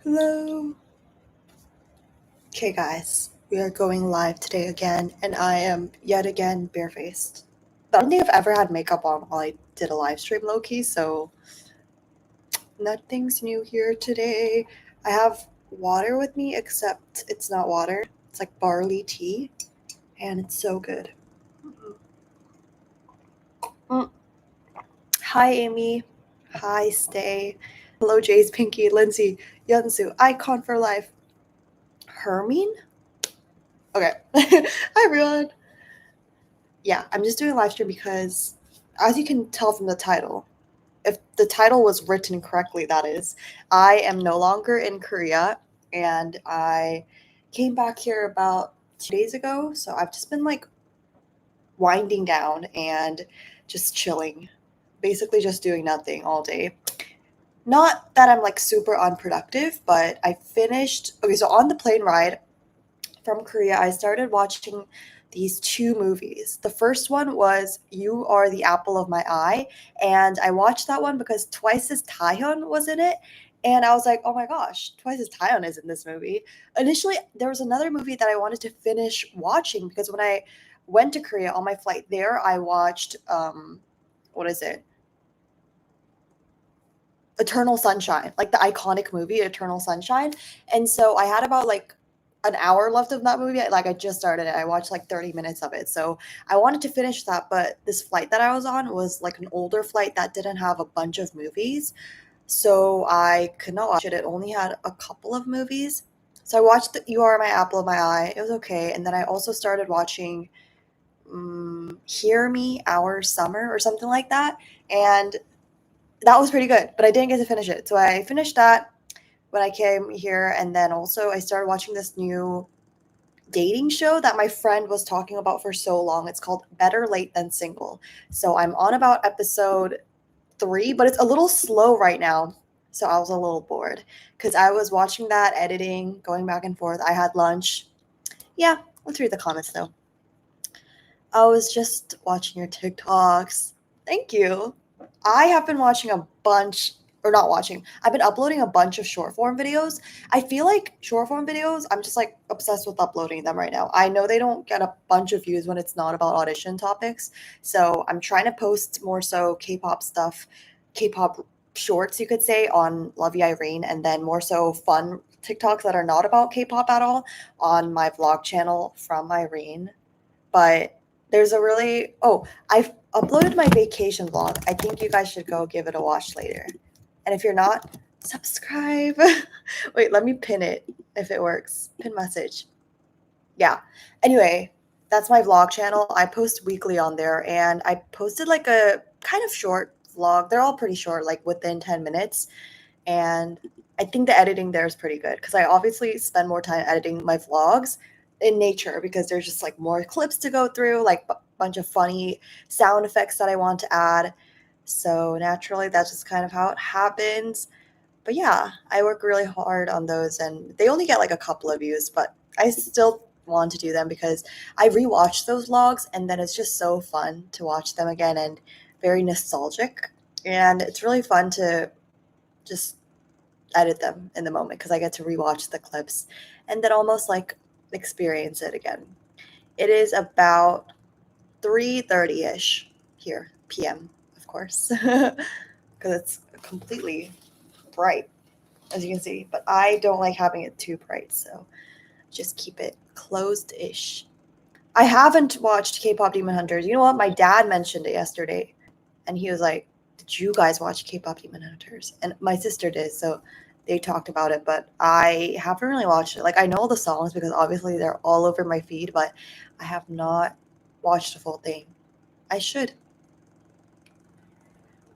Hello. Okay, guys, we are going live today again, and I am yet again barefaced. I don't think I've ever had makeup on while I did a live stream low key, so nothing's new here today. I have water with me, except it's not water, it's like barley tea, and it's so good. Mm. Hi, Amy. Hi, Stay. Hello, Jace, Pinky, Lindsay, Yunsu, Icon for Life. Hermine? Okay. Hi, everyone. Yeah, I'm just doing a live stream because, as you can tell from the title, if the title was written correctly, that is, I am no longer in Korea and I came back here about 2 days ago. So I've just been like winding down and just chilling, basically just doing nothing all day. Not that I'm like super unproductive, but I finished. Okay, so on the plane ride, from Korea, I started watching these two movies. The first one was You Are the Apple of My Eye, and I watched that one because Twice as Taehyun was in it. And I was like, oh my gosh, Twice as Taehyun is in this movie. Initially, there was another movie that I wanted to finish watching because when I went to Korea on my flight there, I watched, what is it? Eternal Sunshine, like the iconic movie Eternal Sunshine. And so I had about like an hour left of that movie. Like I just started it. I watched like 30 minutes of it. So I wanted to finish that, but this flight that I was on was like an older flight that didn't have a bunch of movies. So I could not watch it. It only had a couple of movies. So I watched You Are My Apple of My Eye. It was okay. And then I also started watching Hear Me, Our Summer, or something like that. And that was pretty good, but I didn't get to finish it. So I finished that when I came here, and then also I started watching this new dating show that my friend was talking about for so long. It's called Better Late Than Single. So I'm on about episode 3, but it's a little slow right now. So I was a little bored because I was watching that, editing, going back and forth. I had lunch. Yeah, let's read the comments though. I was just watching your TikToks. Thank you. I have been watching a bunch, or not watching, I've been uploading a bunch of short form videos. I feel like short form videos, I'm just like obsessed with uploading them right now. I know they don't get a bunch of views when it's not about audition topics. So I'm trying to post more so K pop stuff, K pop shorts, you could say, on Lovey Irene, and then more so fun TikToks that are not about K pop at all on my vlog channel from Irene. But there's a really I've uploaded my vacation vlog. I think you guys should go give it a watch later. And if you're not, subscribe. Wait, let me pin it if it works. Pin message. Yeah. Anyway, that's my vlog channel. I post weekly on there and I posted like a kind of short vlog. They're all pretty short, like within 10 minutes. And I think the editing there is pretty good because I obviously spend more time editing my vlogs in nature because there's just like more clips to go through, like a bunch of funny sound effects that I want to add. So naturally, that's just kind of how it happens. But yeah, I work really hard on those and they only get like a couple of views, but I still want to do them because I rewatched those vlogs and then it's just so fun to watch them again and very nostalgic. And it's really fun to just edit them in the moment because I get to rewatch the clips and then almost like experience it again. It is about 3:30ish here, PM, of course, because it's completely bright, as you can see. But I don't like having it too bright, so just keep it closed-ish. I haven't watched K-pop Demon Hunters. You know what? My dad mentioned it yesterday, and he was like, "Did you guys watch K-pop Demon Hunters?" And my sister did, so they talked about it, but I haven't really watched it. Like I know all the songs because obviously they're all over my feed, but I have not watched the full thing. I should.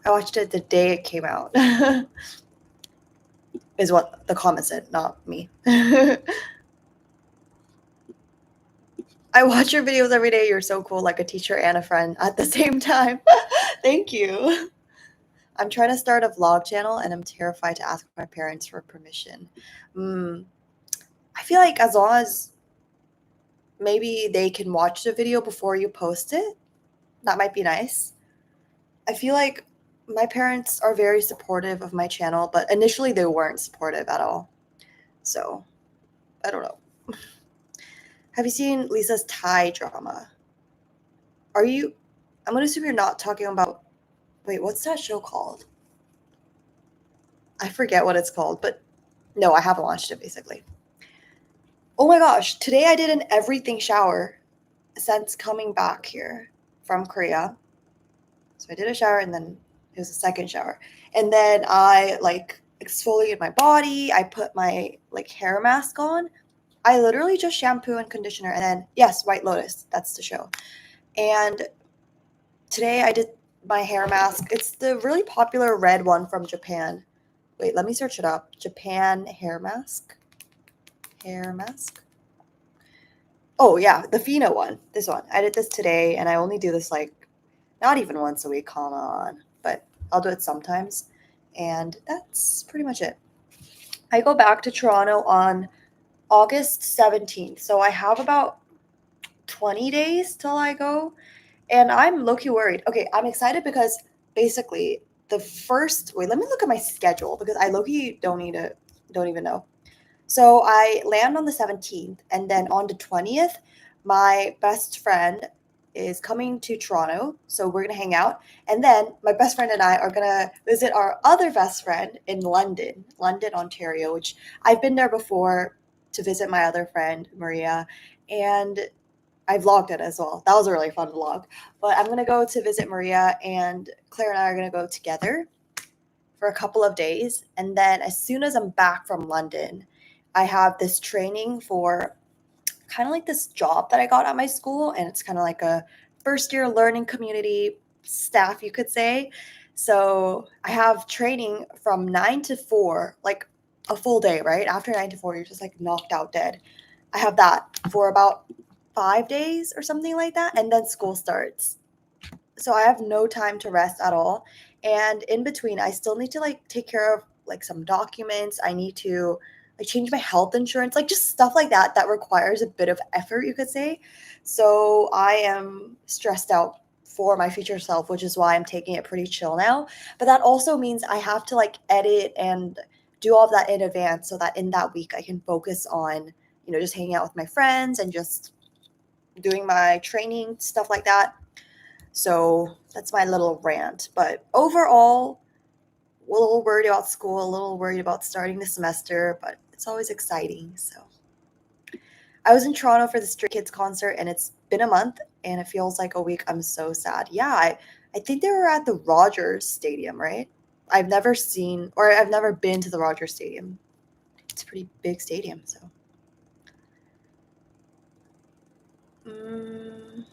I watched it the day it came out. Is what the comment said, not me. I watch your videos every day. You're so cool, like a teacher and a friend at the same time. Thank you. I'm trying to start a vlog channel and I'm terrified to ask my parents for permission. Mm, I feel like as long as maybe they can watch the video before you post it, that might be nice. I feel like my parents are very supportive of my channel, but initially they weren't supportive at all. So, I don't know. Have you seen Lisa's Thai drama? Are you? I'm gonna assume you're not talking about. Wait, what's that show called? I forget what it's called, but no, I haven't watched it basically. Oh my gosh, today I did an everything shower since coming back here from Korea. So I did a shower and then it was a second shower. And then I like exfoliated my body. I put my like hair mask on. I literally just shampoo and conditioner and then yes, White Lotus. That's the show. And today I did my hair mask. It's the really popular red one from Japan. Wait, let me search it up. Japan hair mask. Hair mask. Oh yeah, the Fina one. This one. I did this today and I only do this like not even once a week, come on. But I'll do it sometimes. And that's pretty much it. I go back to Toronto on August 17th. So I have about 20 days till I go. And I'm low-key worried. Okay, I'm excited because basically the first wait, let me look at my schedule because I low-key don't even know. So I land on the 17th and then on the 20th, my best friend is coming to Toronto. So we're going to hang out. And then my best friend and I are going to visit our other best friend in London, Ontario, which I've been there before to visit my other friend, Maria. And I vlogged it as well. That was a really fun vlog. But I'm going to go to visit Maria, and Claire and I are going to go together for a couple of days. And then as soon as I'm back from London, I have this training for kind of like this job that I got at my school. And it's kind of like a first year learning community staff, you could say. So I have training from 9 to 4, like a full day, right? After 9 to 4, you're just like knocked out dead. I have that for about 5 days or something like that. And then school starts. So I have no time to rest at all. And in between, I still need to like take care of like some documents. I need to like change my health insurance, like just stuff like that that requires a bit of effort, you could say. So I am stressed out for my future self, which is why I'm taking it pretty chill now. But that also means I have to like edit and do all of that in advance so that in that week I can focus on, just hanging out with my friends and just doing my training, stuff like that. So that's my little rant. But overall, a little worried about school, a little worried about starting the semester, but it's always exciting. So I was in Toronto for the Stray Kids concert and it's been a month and it feels like a week. I'm so sad. Yeah, I think they were at the Rogers Stadium, right? I've never been to the Rogers Stadium. It's a pretty big stadium, so. Mm.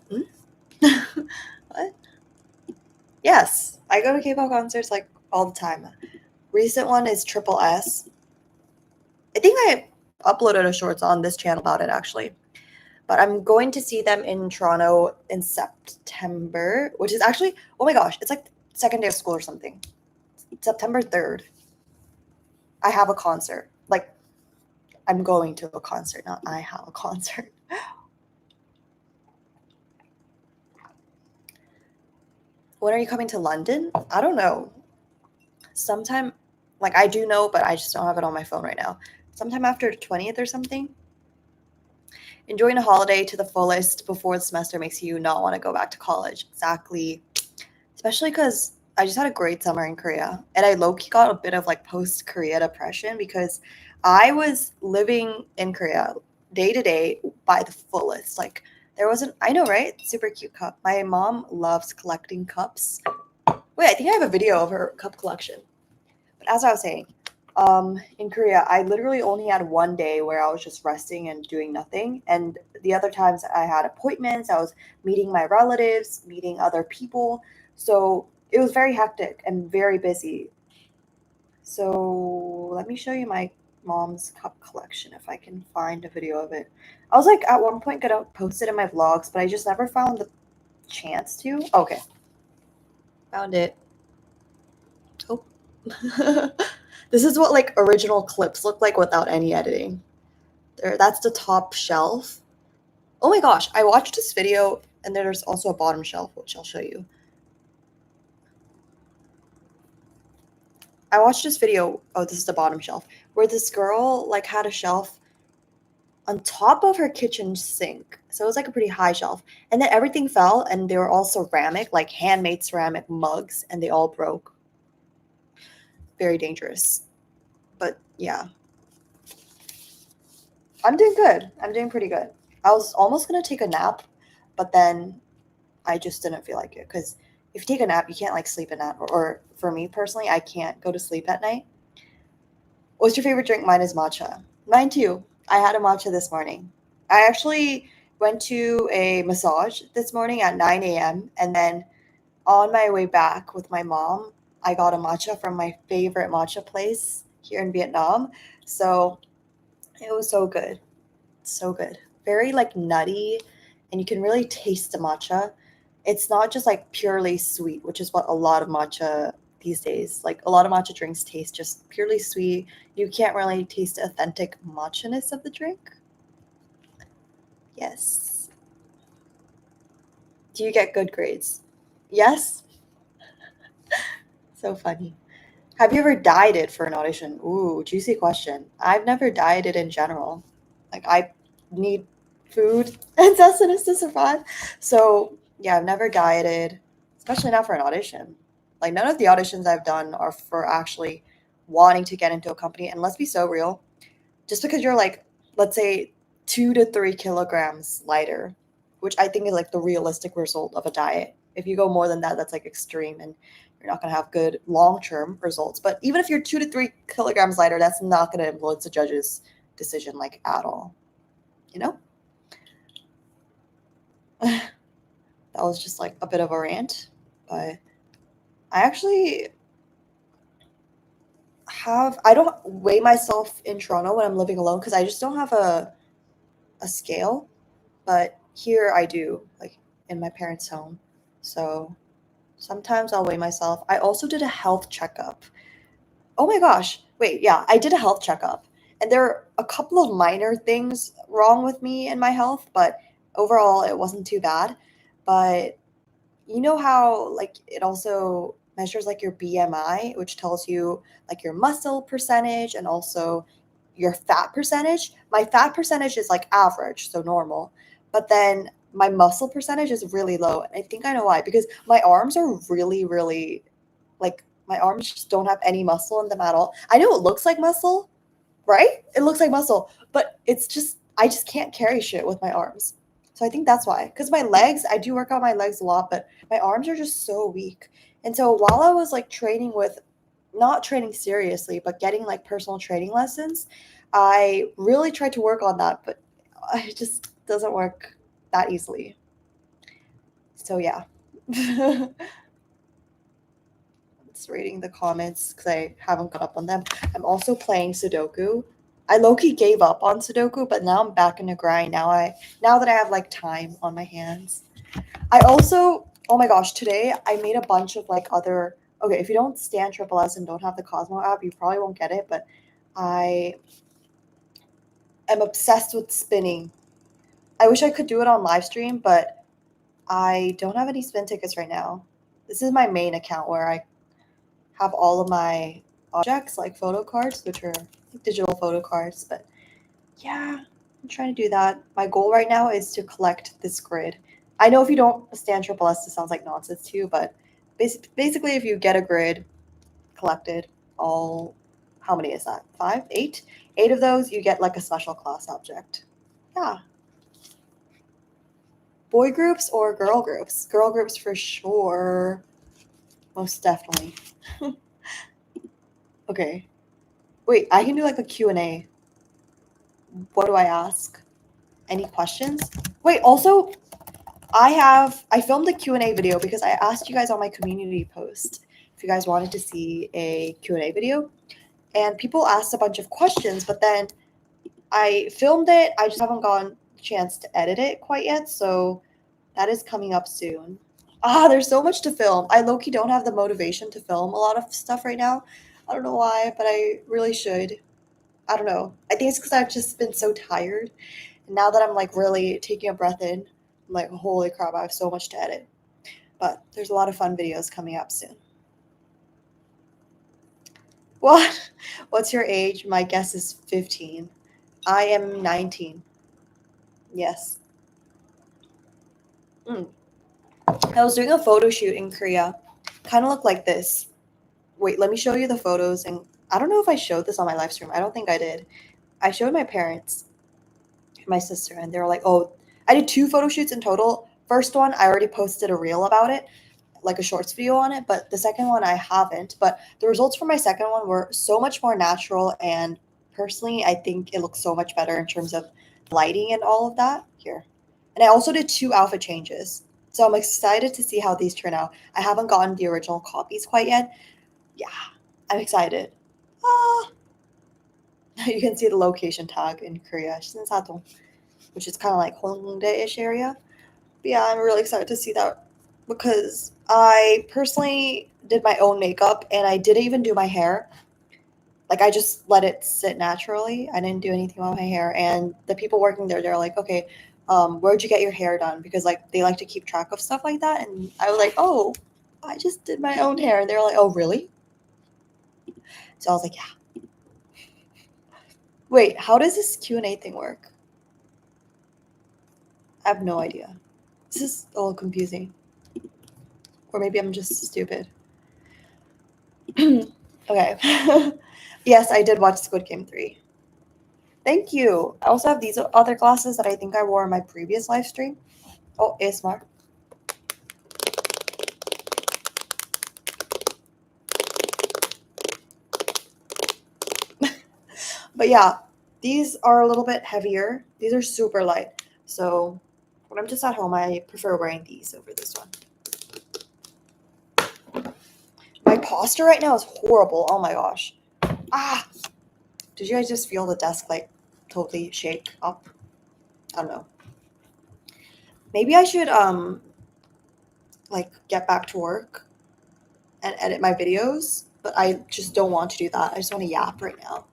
Hmm? What? Yes, I go to K-pop concerts like all the time. Recent one is Triple S. I think I uploaded a shorts on this channel about it actually. But I'm going to see them in Toronto in September, which is actually, oh my gosh, it's like second day of school or something. September 3rd. I have a concert. Like I'm going to a concert, not I have a concert. When are you coming to London? I don't know. Sometime, like I do know, but I just don't have it on my phone right now. Sometime after the 20th or something. Enjoying a holiday to the fullest before the semester makes you not want to go back to college. Exactly. Especially because I just had a great summer in Korea. And I low key got a bit of like post Korea depression because I was living in Korea day to day by the fullest. Like there wasn't, I know, right? Super cute cup. My mom loves collecting cups. Wait, I think I have a video of her cup collection. But as I was saying, in Korea, I literally only had one day where I was just resting and doing nothing. And the other times I had appointments, I was meeting my relatives, meeting other people. So it was very hectic and very busy. So let me show you my mom's cup collection if I can find a video of it. I was like at one point gonna post it in my vlogs, but I just never found the chance to. Okay, found it. Oh. This is what like original clips look like without any editing. There, that's the top shelf. Oh my gosh, I watched this video and there's also a bottom shelf, which I'll show you. I watched this video. Oh, this is the bottom shelf where this girl like had a shelf on top of her kitchen sink. So it was like a pretty high shelf. And then everything fell and they were all ceramic, like handmade ceramic mugs, and they all broke. Very dangerous. But yeah, I'm doing good. I'm doing pretty good. I was almost going to take a nap, but then I just didn't feel like it because if you take a nap, you can't like sleep at night. Or for me personally, I can't go to sleep at night. What's your favorite drink? Mine is matcha. Mine too. I had a matcha this morning. I actually went to a massage this morning at 9 a.m. and then on my way back with my mom, I got a matcha from my favorite matcha place here in Vietnam. So it was so good. So good. Very like nutty, and you can really taste the matcha. It's not just like purely sweet, which is what a lot of matcha these days, like a lot of matcha drinks taste just purely sweet. You can't really taste the authentic matcha-ness of the drink. Yes. Do you get good grades? Yes? So funny. Have you ever dieted for an audition? Ooh, juicy question. I've never dieted in general. Like I need food and sustenance to survive. So yeah, I've never dieted, especially not for an audition. Like none of the auditions I've done are for actually wanting to get into a company. And let's be so real, just because you're like, let's say 2 to 3 kilograms lighter, which I think is like the realistic result of a diet. If you go more than that, that's like extreme and you're not going to have good long term results. But even if you're 2 to 3 kilograms lighter, that's not going to influence the judge's decision like at all. You know? That was just like a bit of a rant. But I actually I don't weigh myself in Toronto when I'm living alone because I just don't have a scale. But here I do, like in my parents' home. So sometimes I'll weigh myself. I also did a health checkup. Oh my gosh. Wait, yeah, I did a health checkup. And there are a couple of minor things wrong with me and my health, but overall it wasn't too bad. But you know how like it also measures like your BMI, which tells you like your muscle percentage and also your fat percentage. My fat percentage is like average, so normal. But then my muscle percentage is really low. And I think I know why, because my arms are really, really like my arms just don't have any muscle in them at all. I know it looks like muscle, right? It looks like muscle, but it's just I just can't carry shit with my arms. So I think that's why. Because my legs, I do work on my legs a lot, but my arms are just so weak. And so while I was like training with, not training seriously, but getting like personal training lessons, I really tried to work on that, but it just doesn't work that easily. So yeah. Just reading the comments because I haven't caught up on them. I'm also playing Sudoku. I low-key gave up on Sudoku, but now I'm back in the grind. Now that I have like time on my hands. I also, oh my gosh, today I made a bunch of like other, okay, if you don't stand Triple S and don't have the Cosmo app, you probably won't get it, but I am obsessed with spinning. I wish I could do it on live stream, but I don't have any spin tickets right now. This is my main account where I have all of my objects like photo cards, which are digital photo cards. But yeah, I'm trying to do that. My goal right now is to collect this grid. I know if you don't stand Triple S, this sounds like nonsense too, but basically, if you get a grid collected, all how many is that? Five, eight? Eight of those, you get like a special class object. Yeah. Boy groups or girl groups? Girl groups for sure. Most definitely. Okay. Wait, I can do like a Q&A. What do I ask? Any questions? Wait, also, I filmed a Q&A video because I asked you guys on my community post if you guys wanted to see a Q&A video. And people asked a bunch of questions, but then I filmed it. I just haven't gotten a chance to edit it quite yet, so that is coming up soon. There's so much to film. I low-key don't have the motivation to film a lot of stuff right now. I don't know why, but I really should. I don't know. I think it's because I've just been so tired. And now that I'm like really taking a breath in, I'm like, holy crap, I have so much to edit. But there's a lot of fun videos coming up soon. What? What's your age? My guess is 15. I am 19. Yes. Mm. I was doing a photo shoot in Korea. Kind of looked like this. Wait, let me show you the photos. And I don't know if I showed this on my live stream. I don't think I did. I showed my parents, my sister, and they were like, "Oh, I did two photo shoots in total. First one, I already posted a reel about it, like a shorts video on it, but the second one I haven't. But the results for my second one were so much more natural, and personally, I think it looks so much better in terms of lighting and all of that. Here, and I also did two outfit changes, so I'm excited to see how these turn out. I haven't gotten the original copies quite yet. Yeah, I'm excited. Ah, you can see the location tag in Korea, Shinsadong, which is kind of like Hongdae-ish area. But yeah, I'm really excited to see that because I personally did my own makeup and I didn't even do my hair. Like I just let it sit naturally. I didn't do anything on my hair. And the people working there, they're like, okay, where'd you get your hair done? Because like they like to keep track of stuff like that. And I was like, oh, I just did my own hair. And they're like, oh, really? So I was like, yeah. Wait, how does this Q&A thing work? I have no idea. This is a little confusing. Or maybe I'm just stupid. Okay. Yes, I did watch Squid Game 3. Thank you. I also have these other glasses that I think I wore in my previous live stream. Oh, ASMR. But yeah, these are a little bit heavier. These are super light. So when I'm just at home, I prefer wearing these over this one. My posture right now is horrible. Oh my gosh. Ah, did you guys just feel the desk like totally shake up? I don't know. Maybe I should like get back to work and edit my videos, but I just don't want to do that. I just want to yap right now.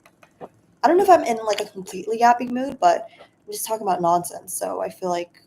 I don't know if I'm in like a completely yapping mood, but I'm just talking about nonsense. So I feel like